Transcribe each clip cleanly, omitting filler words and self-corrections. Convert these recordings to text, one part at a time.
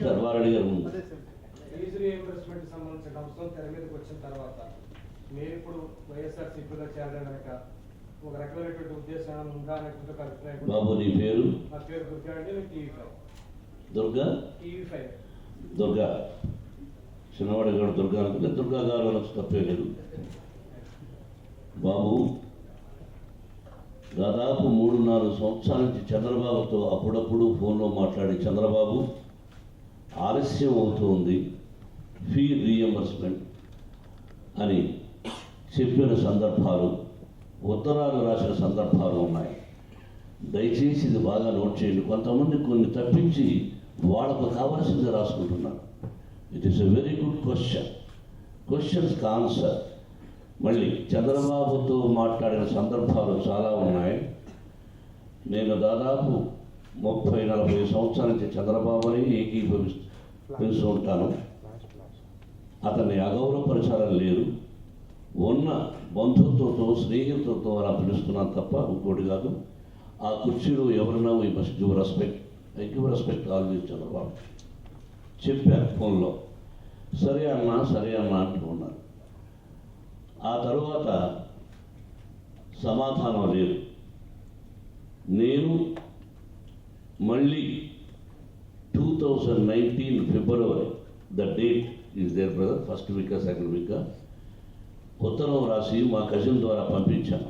సర్వారెడ్డి గారు fee reimbursement సంబంధించిన అంశం తెర మీదకి వచ్చిన తర్వాత మీరు ఇప్పుడు వైఎస్ఆర్సీపీలో చేరడం వెనక ఒక రకమైనటువంటి ఉద్దేశం ఉందా అనేటువంటి ఒక అభిప్రాయం. బాబు నీ పేరు? నా పేరు దుర్గా అండి, నేను టీవీ5. దుర్గా దుర్గా చిన్నవాడి గారు దుర్గా అనుకుంటే దుర్గా గారు అనొచ్చు, తప్పే లేదు. బాబు దాదాపు 3-4 సంవత్సరాల నుంచి చంద్రబాబుతో అప్పుడప్పుడు ఫోన్లో మాట్లాడి, చంద్రబాబు ఆలస్యం అవుతుంది ఫీ రీఎంబర్స్మెంట్ అని చెప్పిన సందర్భాలు, ఉత్తరాలు రాసిన సందర్భాలు ఉన్నాయి. దయచేసి ఇది బాగా నోట్ చేయండి. కొంతమంది కొన్ని తప్పించి వాళ్ళకు కావాల్సింది రాసుకుంటున్నారు. It is a very good క్వశ్చన్స్కి ఆన్సర్. మళ్ళీ చంద్రబాబుతో మాట్లాడిన సందర్భాలు చాలా ఉన్నాయి. నేను దాదాపు 30-40 సంవత్సరాల నుంచి చంద్రబాబుని ఏకీభవిస్తూ ఉంటాను. అతన్ని అగౌరవపరచాలని లేదు. ఉన్న బంధుత్వంతో స్నేహితులతో అలా పిలుస్తున్నాను తప్ప ఇంకోటి కాదు. ఆ కుర్చీలో ఎవరైనా we must give respect. I give respect always Chandrababu. చెప్పాను ఫోన్లో, సరే అన్నా అంటూ ఉన్నారు. ఆ తర్వాత సమాధానం లేదు. నేను మళ్ళీ 2019 February, the date is there brother, first వీకా సెకండ్ వీకా, ఉత్తరం రాసి మా కజిన్ ద్వారా పంపించాను.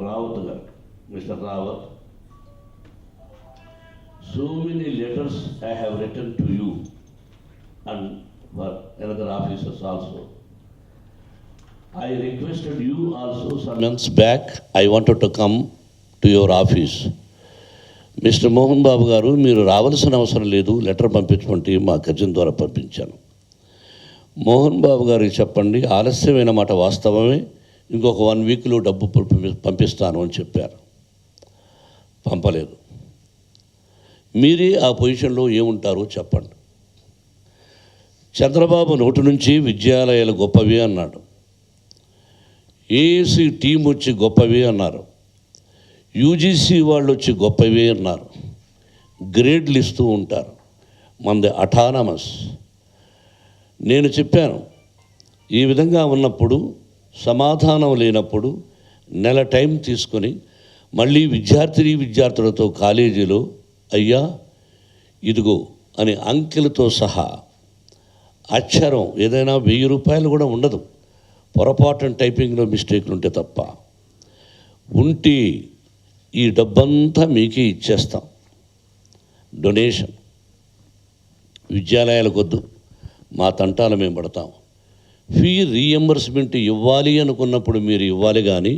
రావత్ గారు, mister Rawat, so many letters I have written to you and for another officers also. I requested you also some months back, I wanted to come to your office. Mister Mohan Babu గారు, మీరు రావాల్సిన అవసరం లేదు, లెటర్ పంపించమంటే మా cousin ద్వారా పంపించాను. మోహన్ బాబు గారికి చెప్పండి, ఆలస్యమైన మాట వాస్తవమే, ఇంకొక 1 వీక్లో డబ్బు పంపిస్తాను అని చెప్పారు. పంపలేదు. మీరే ఆ పొజిషన్లో ఏముంటారో చెప్పండి. చంద్రబాబు నోటి నుంచి విద్యాలయాలు గొప్పవి అన్నాడు, ఏఏసీ టీం వచ్చి గొప్పవి అన్నారు, యూజీసీ వాళ్ళు వచ్చి గొప్పవి అన్నారు, గ్రేడ్లు ఇస్తూ ఉంటారు. మనది అటానమస్. నేను చెప్పాను, ఈ విధంగా ఉన్నప్పుడు, సమాధానం లేనప్పుడు నెల టైం తీసుకొని మళ్ళీ విద్యార్థులతో కాలేజీలో అయ్యా ఇదిగో అని అంకెలతో సహా, అక్షరం ఏదైనా 1000 రూపాయలు కూడా ఉండదు, పొరపాటున టైపింగ్లో మిస్టేక్లు ఉంటే తప్ప, ఉంటే ఈ డబ్బంతా మీకే ఇచ్చేస్తాం, డొనేషన్, విద్యాలయాలకు వద్దు, మా తంటాలు మేము పడతాం. ఫీ రీఎంబర్స్మెంట్ ఇవ్వాలి అనుకున్నప్పుడు మీరు ఇవ్వాలి, కానీ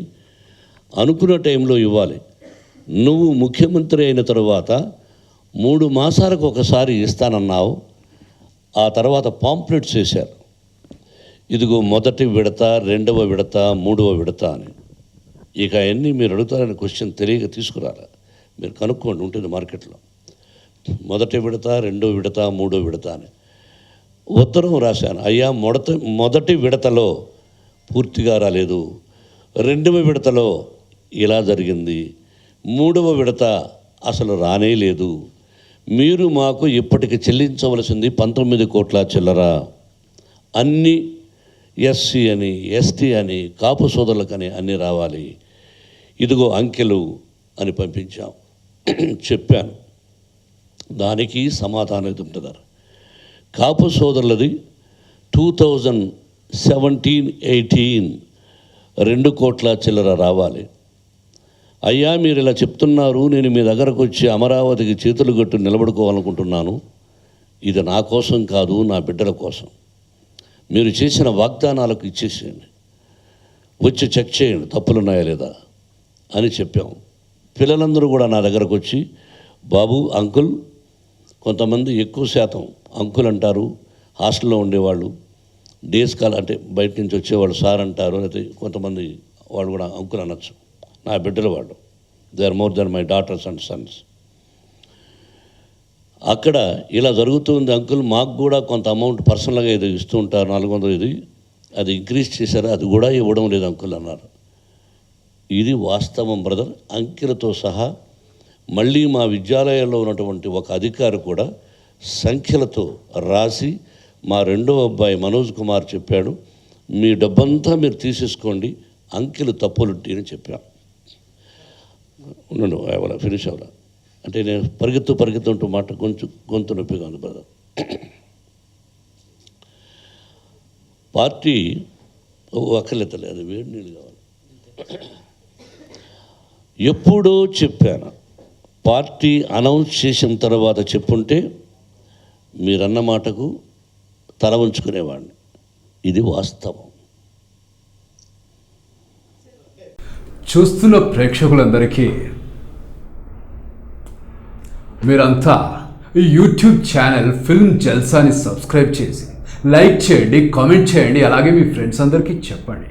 అనుకున్న టైంలో ఇవ్వాలి. నువ్వు ముఖ్యమంత్రి అయిన తరువాత 3 మాసాలకు ఒకసారి ఇస్తానన్నావు. ఆ తర్వాత పాంప్లెట్స్ వేశారు, ఇదిగో మొదటి విడత, 2వ విడత, 3వ విడత అని. ఇక అవన్నీ మీరు అడుగుతారని క్వశ్చన్ తెలియక తీసుకురారా, మీరు కనుక్కోండి, ఉంటుంది మార్కెట్లో. మొదటి విడత, 2వ విడత, 3వ విడత అని ఉత్తరం రాశాను. అయ్యా మొదటి విడతలో పూర్తిగా రాలేదు, 2వ విడతలో ఇలా జరిగింది, 3వ విడత అసలు రానే లేదు, మీరు మాకు ఇప్పటికి చెల్లించవలసింది 19 కోట్ల చిల్లర, అన్నీ ఎస్సీ అని, ఎస్టీ అని, కాపు సోదరులకని అన్నీ రావాలి, ఇదిగో అంకెలు అని పంపించాం. చెప్పాను, దానికి సమాధానం ఉంటుందా? కాపు సోదరులది 2017-18 2 కోట్ల చిల్లర రావాలి. అయ్యా మీరు ఇలా చెప్తున్నారు, నేను మీ దగ్గరకు వచ్చి అమరావతికి చేతులు కట్టు నిలబడుకోవాలనుకుంటున్నాను. ఇది నా కోసం కాదు, నా బిడ్డల కోసం. మీరు చేసిన వాగ్దానాలకు ఇచ్చేసేయండి, వచ్చి చెక్ చేయండి తప్పులున్నాయా లేదా అని చెప్పాము. పిల్లలందరూ కూడా నా దగ్గరకు వచ్చి, బాబు అంకుల్, కొంతమంది ఎక్కువ శాతం అంకుల్ అంటారు, హాస్టల్లో ఉండేవాళ్ళు, డేస్ కాల్ అంటే బయట నుంచి వచ్చేవాళ్ళు సార్ అంటారు, అయితే కొంతమంది వాళ్ళు కూడా అంకుల్ అనొచ్చు, నా బిడ్డలు వాళ్ళు, they are more than my daughters and sons. అక్కడ ఇలా జరుగుతుంది అంకుల్, మాకు కూడా కొంత అమౌంట్ పర్సనల్గా ఏదో ఇస్తూ ఉంటారు, 400 ఇది, అది ఇంక్రీజ్ చేశారు, అది కూడా ఇవ్వడం లేదు అంకుల్ అన్నారు. ఇది వాస్తవం బ్రదర్, అంకెలతో సహా మళ్ళీ మా విద్యాలయాల్లో ఉన్నటువంటి ఒక అధికారి కూడా సంఖ్యలతో రాసి మా రెండో అబ్బాయి మనోజ్ కుమార్ చెప్పాడు, మీ డబ్బంతా మీరు తీసేసుకోండి, అంకెలు తప్పులుంటి అని చెప్పాను. ఉన్నాను అవ్వాల ఫినిష్ అవ్వాల అంటే నేను పరిగెత్తుంటూ మాట కొంచెం గొంతు నొప్పిగా ఉంది బ్రదర్. పార్టీ అక్కర్లేతలే, అది వేడి నీళ్ళు కావాలి. ఎప్పుడో చెప్పాను, పార్టీ అనౌన్స్ చేసిన తర్వాత చెప్పుంటే మీరన్న మాటకు తల ఉంచుకునేవాడిని. ఇది వాస్తవం. చూస్తున్న ప్రేక్షకులందరికీ మీరంతా ఈ యూట్యూబ్ ఛానల్ ఫిల్మ్ జల్సాని సబ్స్క్రైబ్ చేసి లైక్ చేయండి, కామెంట్ చేయండి, అలాగే మీ ఫ్రెండ్స్ అందరికీ చెప్పండి.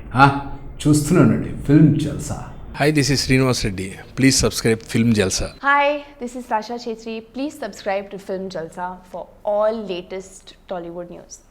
చూస్తున్నానండి film Jalsa. Hi, this is Srinivas Reddy. Please subscribe Film Jalsa. Hi, this is Sasha Chetri. Please subscribe to Film Jalsa for all latest Tollywood news.